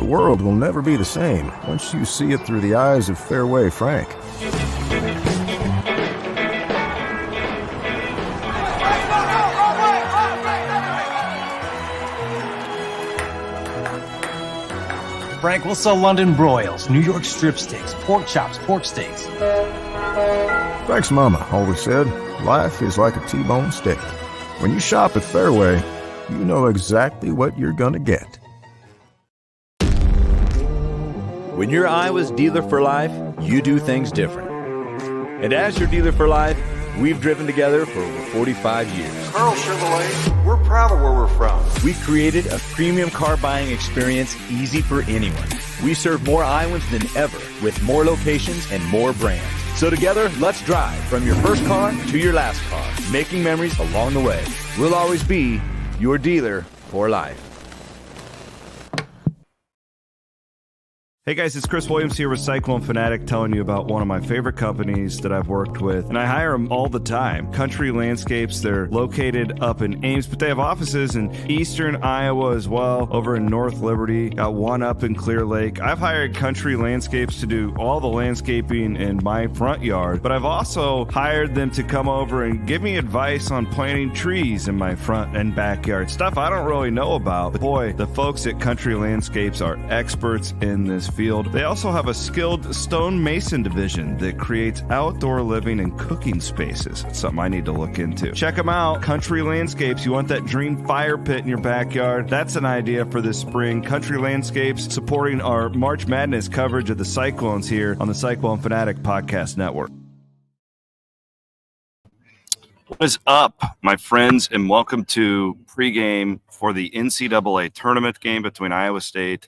The world will never be the same once you see it through the eyes of Fairway Frank. Frank, we'll sell London broils, New York strip steaks, pork chops, pork steaks. Frank's mama always said, life is like a T-bone steak. When you shop at Fairway, you know exactly what you're gonna get. When you're Iowa's dealer for life, you do things different. And as your dealer for life, we've driven together for over 45 years. Carl Chevrolet, we're proud of where we're from. We created a premium car buying experience easy for anyone. We serve more Iowans than ever with more locations and more brands. So together, let's drive from your first car to your last car, making memories along the way. We'll always be your dealer for life. Hey guys, it's Chris Williams here with Cyclone Fanatic telling you about one of my favorite companies that I've worked with, and I hire them all the time. Country Landscapes. They're located up in Ames, but they have offices in eastern Iowa as well, over in North Liberty, got one up in Clear Lake. I've hired Country Landscapes to do all the landscaping in my front yard, but I've also hired them to come over and give me advice on planting trees in my front and backyard. Stuff I don't really know about, but boy, the folks at Country Landscapes are experts in this field. They also have a skilled stonemason division that creates outdoor living and cooking spaces. It's something I need to look into. Check them out. Country Landscapes. You want that dream fire pit in your backyard? That's an idea for this spring. Country Landscapes supporting our March Madness coverage of the Cyclones here on the Cyclone Fanatic Podcast Network. What is up, my friends, and welcome to pregame for the NCAA Tournament game between Iowa State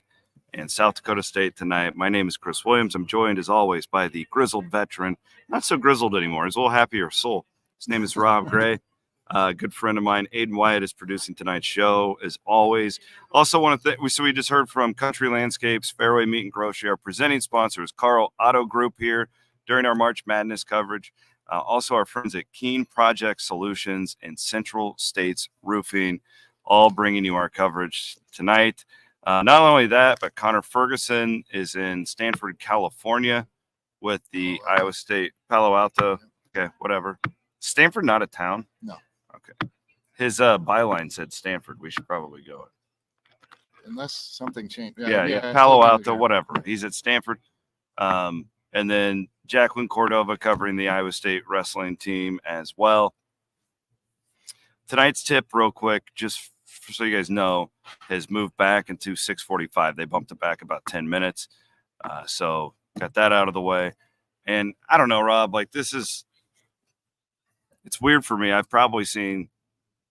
and South Dakota State tonight. My name is Chris Williams. I'm joined, as always, by the grizzled veteran. Not so grizzled anymore. He's a little happier soul. His name is Rob Gray. A good friend of mine, Aiden Wyatt, is producing tonight's show, as always. Also want to thank, so we just heard from Country Landscapes, Fairway Meat and Grocery. Our presenting sponsors, Carl Auto Group, here during our March Madness coverage. Also our friends at Keen Project Solutions and Central States Roofing, all bringing you our coverage tonight. Not only that, but Connor Ferguson is in Stanford, California with the Iowa State Palo Alto. Okay, whatever. Stanford not a town? No. Okay. His byline said Stanford. We should probably go. Unless something changed. Yeah. Palo Alto, whatever. He's at Stanford. And then Jacqueline Cordova covering the Iowa State wrestling team as well. Tonight's tip, real quick, just so you guys know, has moved back into 6:45. They bumped it back about 10 minutes. So got that out of the way. And I don't know, Rob, like it's weird for me. I've probably seen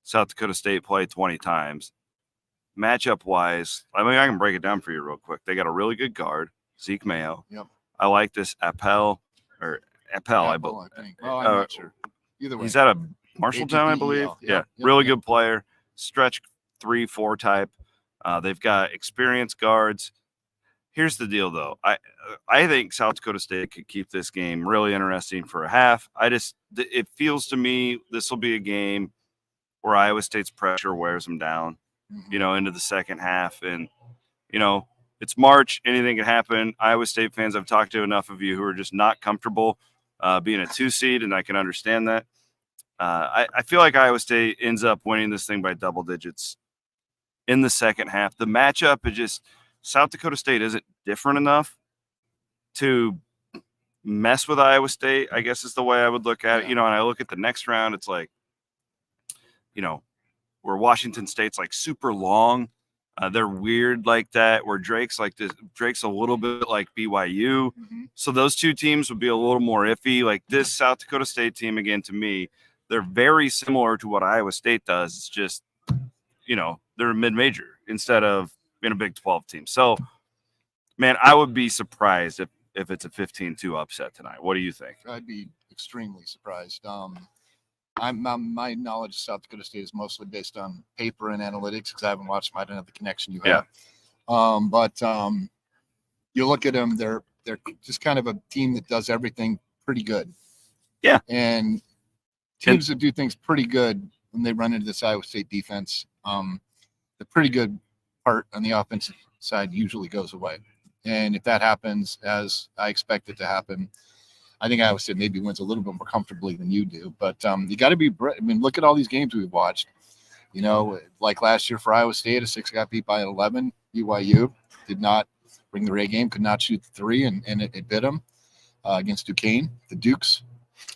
South Dakota State play 20 times. Matchup wise, I mean, I can break it down for you real quick. They got a really good guard, Zeke Mayo. Yep. I like this Appel, I believe. I think. Oh, I'm not sure. Either way. He's out of Marshalltown, I believe. Yeah. Really good player. Stretch 3-4 type. They've got experienced guards. Here's the deal, though. I think South Dakota State could keep this game really interesting for a half. It feels to me this will be a game where Iowa State's pressure wears them down, into the second half. And, it's March. Anything can happen. Iowa State fans, I've talked to enough of you who are just not comfortable being a 2 seed, and I can understand that. I feel like Iowa State ends up winning this thing by double digits in the second half. The matchup is just South Dakota State isn't different enough to mess with Iowa State, I guess is the way I would look at it. And I look at the next round, it's like, where Washington State's like super long. They're weird like that, where Drake's like this. Drake's a little bit like BYU. So those two teams would be a little more iffy. Like this South Dakota State team, again, to me, they're very similar to what Iowa State does. It's just, they're a mid-major instead of being a Big 12 team. So, man, I would be surprised if it's a 15-2 upset tonight. What do you think? I'd be extremely surprised. My knowledge of South Dakota State is mostly based on paper and analytics because I haven't watched them. I don't have the connection you have. But you look at them, they're just kind of a team that does everything pretty good. Yeah. And teams that do things pretty good when they run into this Iowa State defense, the pretty good part on the offensive side usually goes away. And if that happens, as I expect it to happen, I think Iowa State maybe wins a little bit more comfortably than you do. But you got to be. I mean, look at all these games we've watched. You know, like last year for Iowa State, a 6 got beat by an 11. BYU did not bring the A game, could not shoot the 3, and it bit them against Duquesne, the Dukes.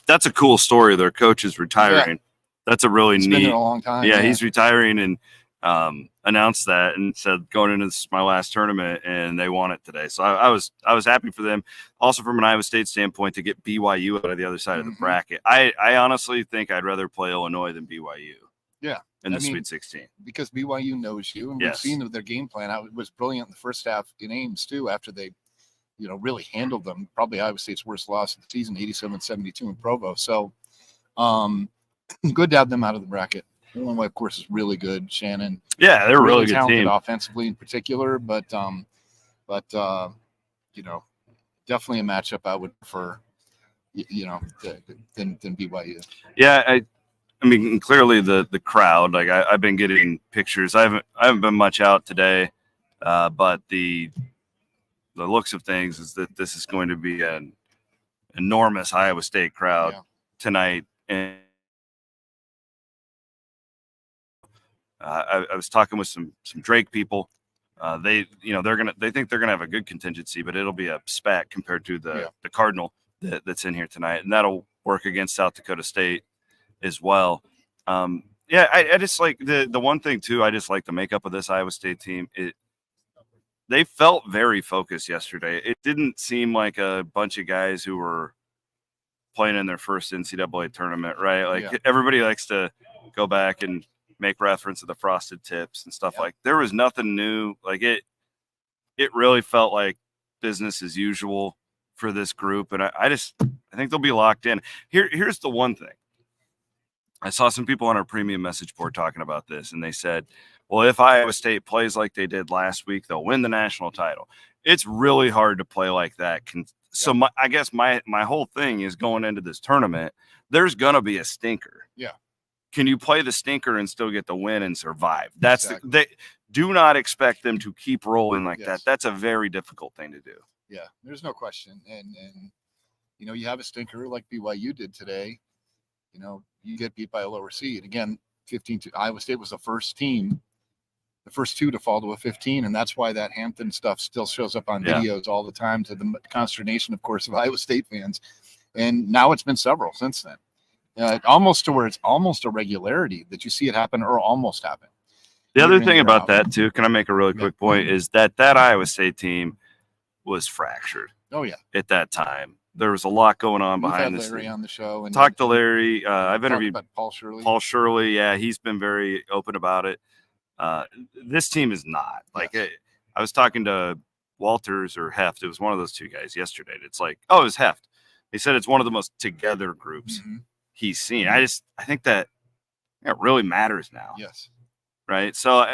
That's a cool story. Their coach is retiring. Yeah. That's a really neat. Been there a long time. Yeah, he's retiring and announced that and said going into this is my last tournament, and they won it today. So I was happy for them. Also from an Iowa State standpoint to get BYU out of the other side of the bracket. I honestly think I'd rather play Illinois than BYU. Yeah. In the Sweet 16. Because BYU knows you, and we've seen their game plan. It was brilliant in the first half in Ames too, after they, you know, really handled them. Probably Iowa State's worst loss of the season, 87-72 in Provo. So good to have them out of the bracket. Illinois, of course, is really good. Shannon. Yeah, they're really good talented team. Offensively in particular, but you know, definitely a matchup I would prefer, you know, than BYU. Yeah, I mean, clearly the crowd. Like I've been getting pictures. I haven't been much out today, but the looks of things is that this is going to be an enormous Iowa State crowd tonight. And I was talking with some Drake people. They think they're gonna have a good contingency, but it'll be a spat compared to the Cardinal that's in here tonight, and that'll work against South Dakota State as well. I just like the one thing too. I just like the makeup of this Iowa State team. They felt very focused yesterday. It didn't seem like a bunch of guys who were playing in their first NCAA tournament, right? Like everybody likes to go back and make reference to the frosted tips and stuff like. There was nothing new. Like it really felt like business as usual for this group, and I think they'll be locked in. Here's the one thing. I saw some people on our premium message board talking about this, and they said, well, if Iowa State plays like they did last week, they'll win the national title. It's really hard to play like that. So I guess my whole thing is going into this tournament, there's going to be a stinker. Yeah. Can you play the stinker and still get the win and survive? That's they do not expect them to keep rolling like that. That's a very difficult thing to do. Yeah, there's no question. And you know, you have a stinker like BYU did today. You know, you get beat by a lower seed. Again, 15-2. Iowa State was the first two to fall to a 15, and that's why that Hampton stuff still shows up on videos all the time, to the consternation, of course, of Iowa State fans. And now it's been several since then. Almost to where it's almost a regularity that you see it happen or almost happen. The other thing about that, too, can I make a really quick point, is that Iowa State team was fractured. Oh, yeah. At that time. There was a lot going on behind the scenes. Larry on the show. And talked to Larry. I've interviewed about Paul Shirley. Paul Shirley, yeah, he's been very open about it. This team is not. Like, I was talking to Walters or Heft. It was one of those two guys yesterday. It's like, it was Heft. He said it's one of the most together groups he's seen. I think that it really matters now. Yes. Right? So,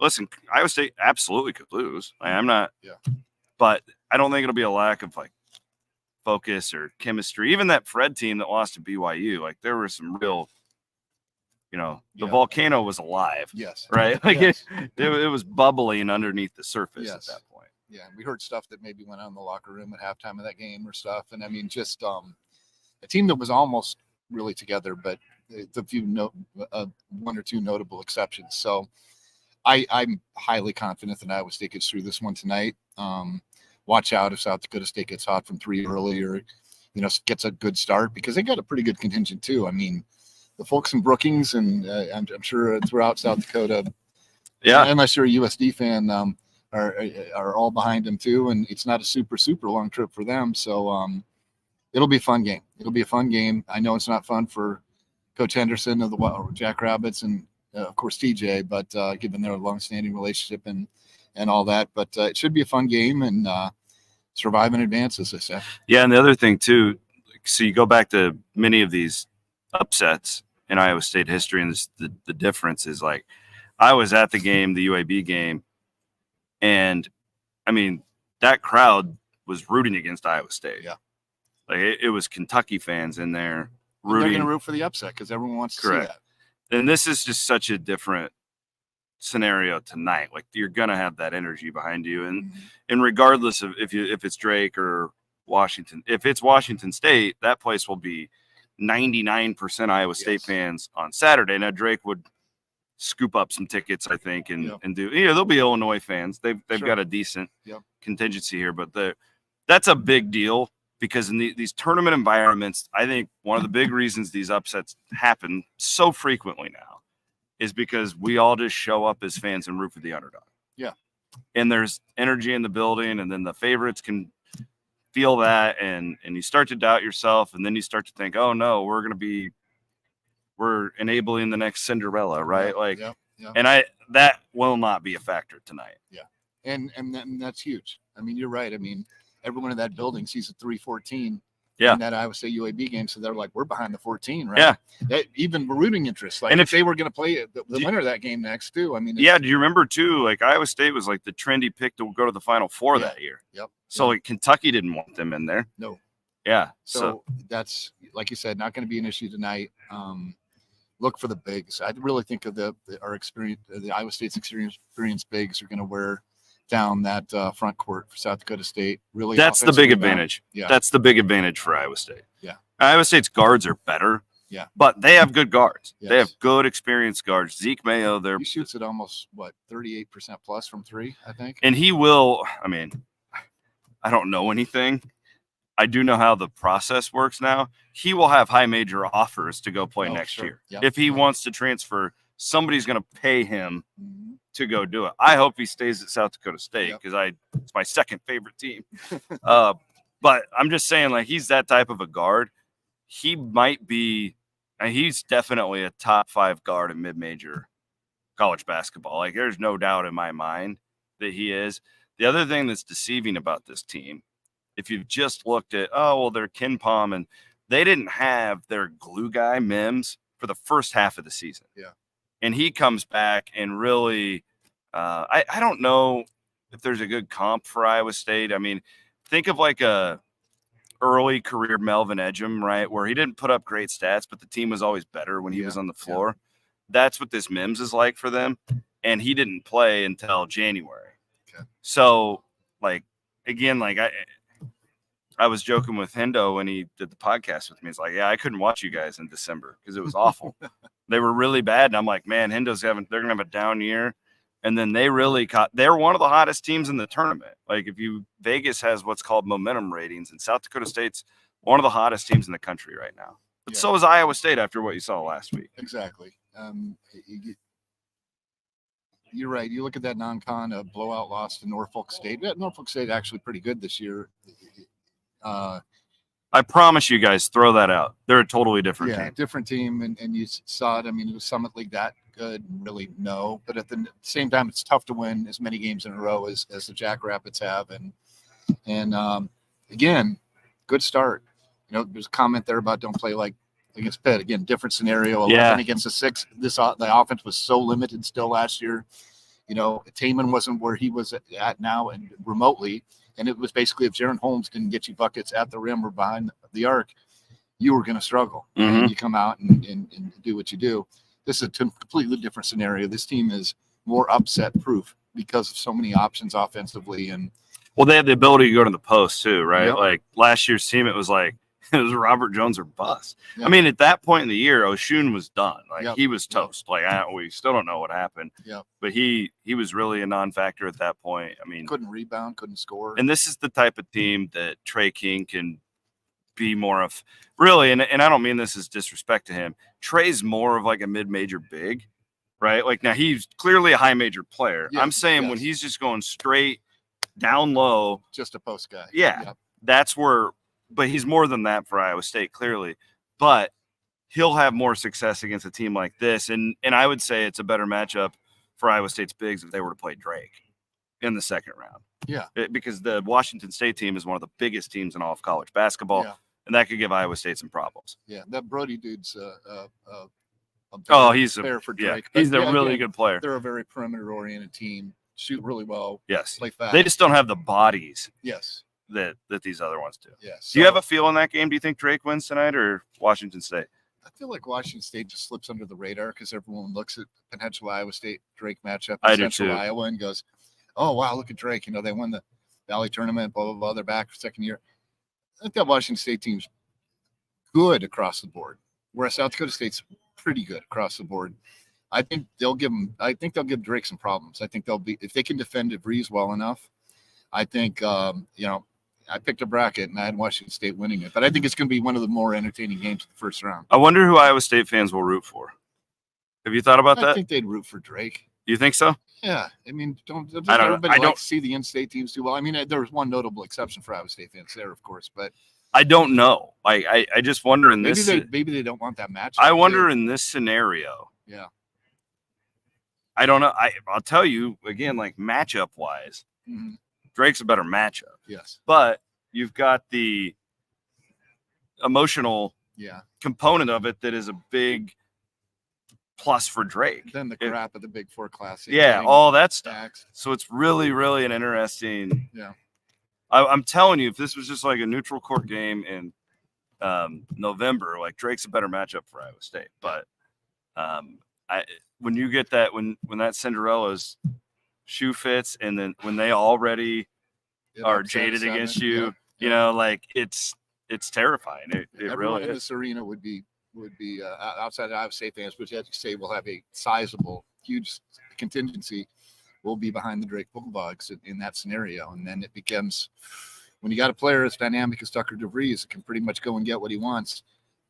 listen, Iowa State absolutely could lose. I'm not. Yeah. But I don't think it'll be a lack of, like, focus or chemistry. Even that Fred team that lost to BYU, like, there were some real, the volcano was alive. Yes. Right? Like, it was bubbling underneath the surface at that point. Yeah. We heard stuff that maybe went on in the locker room at halftime of that game or stuff. And I mean, just a team that was almost really together, but the one or two notable exceptions. So I'm highly confident that Iowa State gets through this one tonight. Watch out if South Dakota State gets hot from 3 early, or gets a good start, because they got a pretty good contingent too. I mean, the folks in Brookings and I'm sure throughout South Dakota, unless you're a USD fan, are all behind them too. And it's not a super long trip for them, so it'll be a fun game. It'll be a fun game. I know it's not fun for Coach Henderson of the Jackrabbits and of course TJ, but given their long-standing relationship and all that, but it should be a fun game, and survive and advance, as I said. Yeah, and the other thing too, so you go back to many of these upsets in Iowa State history, and the difference is, like, I was at the game, the UAB game, and I mean, that crowd was rooting against Iowa State. Yeah, like it was Kentucky fans in there rooting. They're going to root for the upset because everyone wants to see that. And this is just such a different scenario tonight. Like, you're gonna have that energy behind you, and regardless of if it's Drake or Washington, if it's Washington State, that place will be 99% Iowa State fans on Saturday. Now Drake would scoop up some tickets, I think, and do. There'll be Illinois fans. They've got a decent contingency here, but that's a big deal because in these tournament environments, I think one of the big reasons these upsets happen so frequently now is because we all just show up as fans and root for the underdog. Yeah, and there's energy in the building, and then the favorites can feel that, and you start to doubt yourself, and then you start to think, oh no, we're enabling the next Cinderella, right? And that will not be a factor tonight. Yeah. And that's huge. I mean, you're right. I mean, everyone in that building sees a 3-14 in that Iowa State UAB game. So they're like, we're behind the 14 , right? Yeah. Even rooting interest. Like, and if they were going to play the winner of that game next too. I mean, do you remember too, like Iowa State was like the trendy pick to go to the Final Four that year. Yep. So like Kentucky didn't want them in there. No. Yeah. So that's, like you said, not going to be an issue tonight. Look for the bigs. I really think of our experience, the Iowa State's experienced bigs are going to wear down that front court for South Dakota State. Really, that's the big advantage. Yeah, that's the big advantage for Iowa State. Yeah, Iowa State's guards are better. Yeah, but they have good guards. Yes. They have good, experienced guards. Zeke Mayo, he shoots at almost 38% plus from three, I think. And he will. I mean, I don't know anything. I do know how the process works now. He will have high major offers to go play next year. Yep. If he wants to transfer, somebody's going to pay him to go do it. I hope he stays at South Dakota State because it's my second favorite team. But I'm just saying, like, he's that type of a guard. He might be, and he's definitely a top 5 guard in mid-major college basketball. Like, there's no doubt in my mind that he is. The other thing that's deceiving about this team, if you've just looked at, they're Ken Palm, and they didn't have their glue guy, Mims, for the first half of the season. Yeah. And he comes back and really, I don't know if there's a good comp for Iowa State. I mean, think of like a early career Melvin Edgem, right, where he didn't put up great stats, but the team was always better when he was on the floor. Yeah. That's what this Mims is like for them. And he didn't play until January. Okay. So, like, again, like I was joking with Hendo when he did the podcast with me. He's like, I couldn't watch you guys in December because it was awful. They were really bad. And I'm like, man, they're going to have a down year. And then they're one of the hottest teams in the tournament. Like, Vegas has what's called momentum ratings, and South Dakota State's one of the hottest teams in the country right now. But so is Iowa State after what you saw last week. Exactly. You're right. You look at that non-con blowout loss to Norfolk State. Norfolk State actually pretty good this year. I promise you guys, throw that out. They're a totally different team. Different team, and you saw it. I mean, it was Summit League that good? Really, no. But at the same time, it's tough to win as many games in a row as the Jackrabbits have. And again, good start. There's a comment there about don't play like against Pitt. Again, different scenario. 11 against the 6. The offense was so limited still last year. Taman wasn't where he was at now and remotely. And it was basically if Jaron Holmes didn't get you buckets at the rim or behind the arc, you were going to struggle. And you come out and do what you do. This is a completely different scenario. This team is more upset proof because of so many options offensively. And they have the ability to go to the post too, right? Yep. Like last year's team, it was Robert Jones or bust. Yep. I mean, at that point in the year, Oshun was done. Like he was toast. Like we still don't know what happened. Yeah. But he was really a non-factor at that point. I mean, couldn't rebound, couldn't score. And this is the type of team that Trey King can be more of. Really, and I don't mean this as disrespect to him. Trey's more of like a mid-major big, right? Like now he's clearly a high major player. Yes, I'm saying when he's just going straight down low, just a post guy. Yeah, that's where. But he's more than that for Iowa State, clearly. But he'll have more success against a team like this. And I would say it's a better matchup for Iowa State's bigs if they were to play Drake in the second round. Yeah. Because the Washington State team is one of the biggest teams in all of college basketball. Yeah. And that could give Iowa State some problems. Yeah, that Brody dude's he's fair for Drake. Yeah, he's a really good player. They're a very perimeter-oriented team, shoot really well. Yes. Play fast. They just don't have the bodies. Yes. That these other ones do. Yes. Do you have a feel in that game? Do you think Drake wins tonight or Washington State? I feel like Washington State just slips under the radar because everyone looks at potential Iowa State Drake matchup I in do Central too. Iowa and goes, "Oh wow, look at Drake! You know they won the Valley Tournament, blah blah blah. They're back for second year." I think that Washington State team's good across the board, whereas South Dakota State's pretty good across the board. I think they'll give Drake some problems. I think they'll be, if they can defend DeVries well enough. I think I picked a bracket and I had Washington State winning it, but I think it's going to be one of the more entertaining games of the first round. I wonder who Iowa State fans will root for. Have you thought about I that? think they'd root for Drake. You think so? Yeah, I mean, don't I everybody like don't to see the in-state teams do well? I mean, there was one notable exception for Iowa State fans there, of course, but I don't know. I just wonder in this. Maybe they don't want that match. I wonder in this scenario. Yeah. I don't know. I'll tell you again, like matchup wise, Drake's a better matchup. Yes. But you've got the emotional component of it that is a big plus for Drake. Then the crap of the Big Four Classic. Yeah, all that stuff. Stacks. So it's really, really an interesting. Yeah. I'm telling you, if this was just like a neutral court game in November, like Drake's a better matchup for Iowa State. But when you get that, when that Cinderella's shoe fits, and then when they already are jaded against you, you know, like it's terrifying. It Everyone really in is. this arena would be outside of Iowa State fans, which as you say will have a sizable, huge contingency, will be behind the Drake Bulldogs in that scenario. And then it becomes, when you got a player as dynamic as Tucker DeVries, can pretty much go and get what he wants.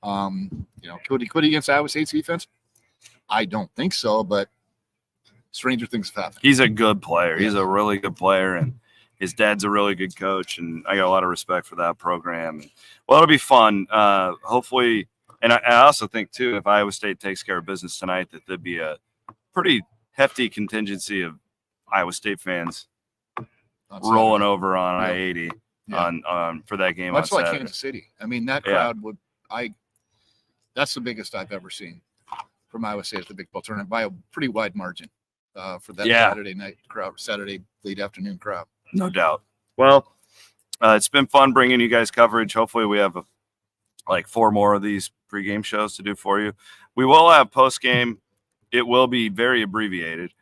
Could he quit against Iowa State's defense? I don't think so, but stranger things have happened. He's a good player. He's a really good player, and his dad's a really good coach, and I got a lot of respect for that program. Well, it'll be fun. Hopefully, and I also think, too, if Iowa State takes care of business tonight, that there'd be a pretty hefty contingency of Iowa State fans rolling over on I-80 on for that game. Much on like Saturday. Kansas City. I mean, that crowd that's the biggest I've ever seen from Iowa State at the Big 12 tournament by a pretty wide margin for that Saturday night crowd, Saturday late afternoon crowd. No doubt. Well, it's been fun bringing you guys coverage. Hopefully we have like 4 more of these pregame shows to do for you. We will have postgame. It will be very abbreviated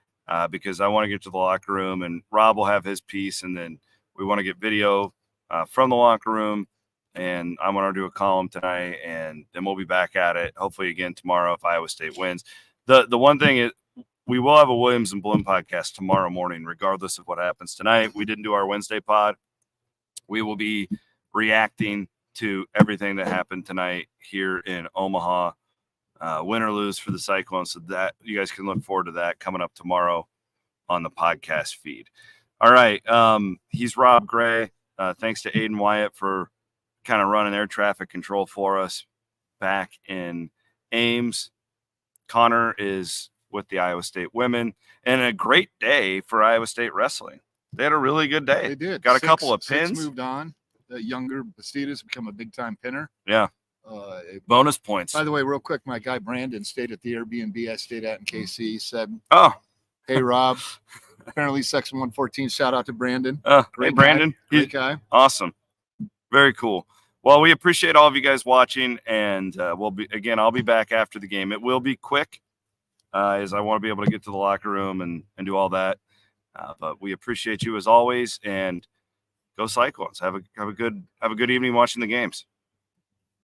because I want to get to the locker room, and Rob will have his piece, and then we want to get video from the locker room, and I want to do a column tonight, and then we'll be back at it hopefully again tomorrow if Iowa State wins. The one thing is, we will have a Williams and Bloom podcast tomorrow morning, regardless of what happens tonight. We didn't do our Wednesday pod. We will be reacting to everything that happened tonight here in Omaha, win or lose for the Cyclones. So that you guys can look forward to that coming up tomorrow on the podcast feed. All right. He's Rob Gray. Thanks to Aiden Wyatt for kind of running air traffic control for us back in Ames. Connor is with the Iowa State women, and a great day for Iowa State wrestling. They had a really good day. They did. Got a couple of Six pins. moved on. The younger Bastidas become a big-time pinner. Yeah. Bonus points. By the way, real quick, my guy Brandon stayed at the Airbnb I stayed at in KC. He said, hey, Rob. Apparently, Section 114. Shout out to Brandon. Hey, Brandon. Great guy. Awesome. Very cool. Well, we appreciate all of you guys watching, and I'll be back after the game. It will be quick, as I want to be able to get to the locker room and do all that. But we appreciate you as always, and go Cyclones. Have a good evening watching the games.